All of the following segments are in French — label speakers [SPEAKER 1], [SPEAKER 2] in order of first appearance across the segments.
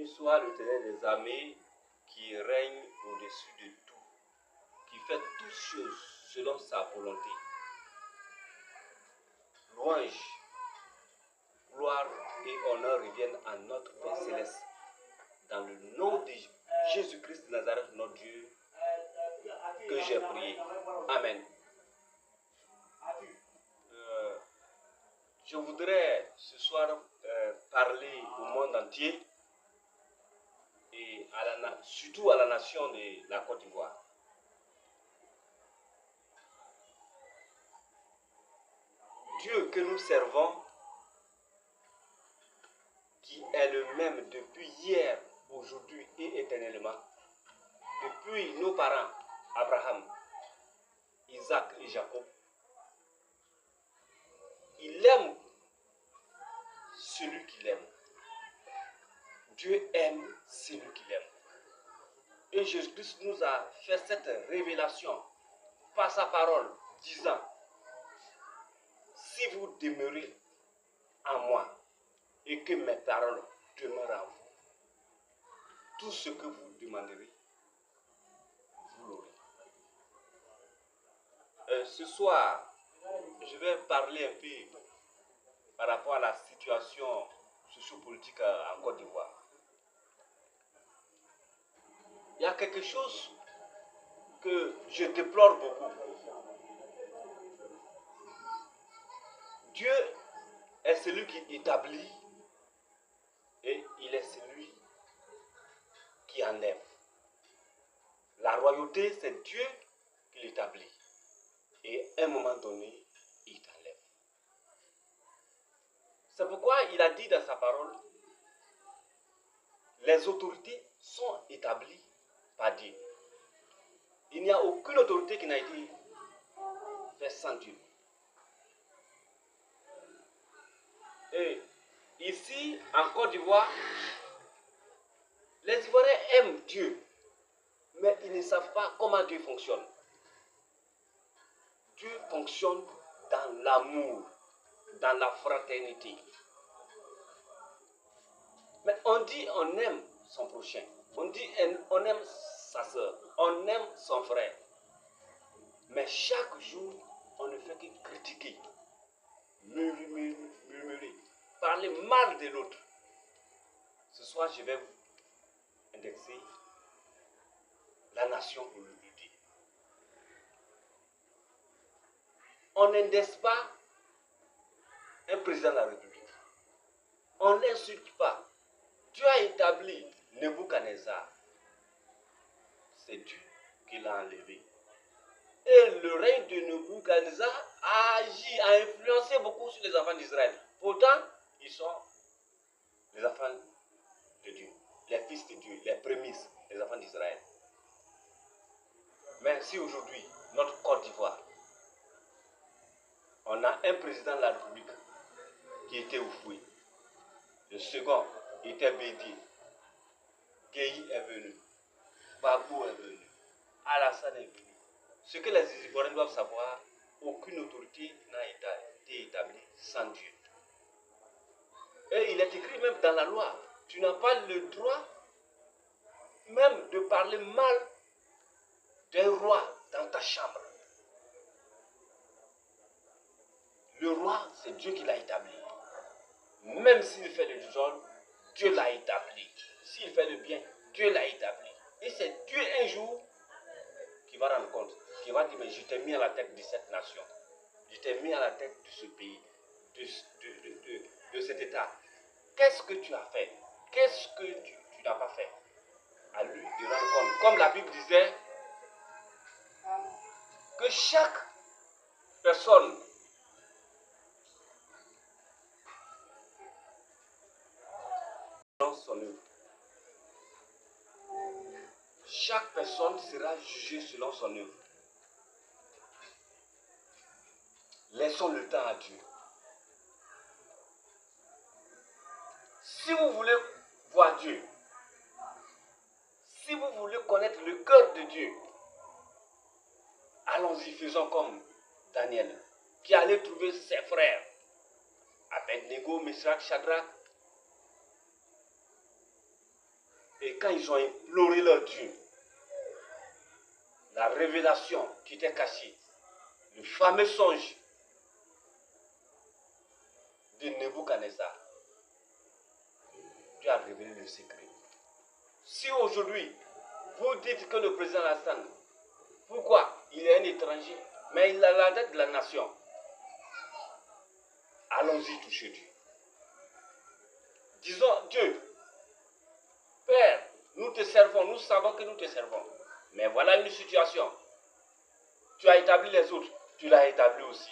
[SPEAKER 1] Béni soit l'Éternel des armées qui règne au-dessus de tout, qui fait toutes choses selon sa volonté. Louange, gloire et honneur reviennent à notre Père Céleste. Dans le nom de Jésus-Christ de Nazareth, notre Dieu, que j'ai prié. Amen. Je voudrais ce soir parler au monde entier et surtout à la nation de la Côte d'Ivoire. Dieu que nous servons, qui est le même depuis hier, aujourd'hui et éternellement, depuis nos parents, Abraham, Isaac et Jacob, il aime celui qu'il aime. Dieu aime celui qu'il aime. Et Jésus-Christ nous a fait cette révélation par sa parole, disant, si vous demeurez en moi et que mes paroles demeurent en vous, tout ce que vous demanderez, vous l'aurez. Ce soir, je vais parler un peu par rapport à la situation sociopolitique en Côte d'Ivoire. Il y a quelque chose que je déplore beaucoup. Dieu est celui qui établit et il est celui qui enlève. La royauté, c'est Dieu qui l'établit. Et à un moment donné, il t'enlève. C'est pourquoi il a dit dans sa parole, les autorités sont établies par Dieu. Il n'y a aucune autorité qui n'a été faite sans Dieu. Et ici, en Côte d'Ivoire, les Ivoiriens aiment Dieu, mais ils ne savent pas comment Dieu fonctionne. Dieu fonctionne dans l'amour, dans la fraternité. Mais on dit on aime son prochain, on dit on aime sa soeur, on aime son frère. Mais chaque jour, on ne fait que critiquer, murmurer, parler mal de l'autre. Ce soir, je vais vous indexer la nation pour l'unité. On n'indexe pas un président de la République. On ne l'insulte pas. Dieu a établi Nebuchadnezzar. C'est Dieu qui l'a enlevé. Et le règne de Nebuchadnezzar a agi, a influencé beaucoup sur les enfants d'Israël. Pourtant, ils sont les enfants de Dieu, les fils de Dieu, les prémices, les enfants d'Israël. Mais si aujourd'hui, notre Côte d'Ivoire, on a un président de la République qui était au fouet, le second était Bédié, Guéhi est venu, Babou est venu, Alassane est venu. Ce que les Ivoiriens doivent savoir, aucune autorité n'a été établie sans Dieu. Et il est écrit même dans la loi, tu n'as pas le droit même de parler mal d'un roi dans ta chambre. Le roi, c'est Dieu qui l'a établi. Même s'il fait le désordre, Dieu l'a établi. S'il fait le bien, Dieu l'a établi. Et c'est Dieu un jour qui va rendre compte, qui va dire, mais je t'ai mis à la tête de cette nation. Je t'ai mis à la tête de ce pays, de cet État. Qu'est-ce que tu as fait? Qu'est-ce que tu n'as pas fait? À lui de rendre compte. Comme la Bible disait, que chaque personne dans son œuvre. Chaque personne sera jugée selon son œuvre. Laissons le temps à Dieu. Si vous voulez voir Dieu, si vous voulez connaître le cœur de Dieu, allons-y, faisons comme Daniel, qui allait trouver ses frères, Abednego, Meshach, Shadrach, Et quand ils ont imploré leur Dieu, la révélation qui était cachée, le fameux songe de Nebuchadnezzar, Dieu a révélé le secret. Si aujourd'hui, vous dites que le président Hassan, pourquoi? Il est un étranger, mais il a la tête de la nation. Allons-y toucher Dieu. Disons, Dieu, Père, nous te servons, nous savons que nous te servons. Mais voilà une situation. Tu as établi les autres, tu l'as établi aussi.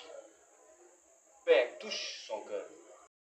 [SPEAKER 1] Père, touche son cœur.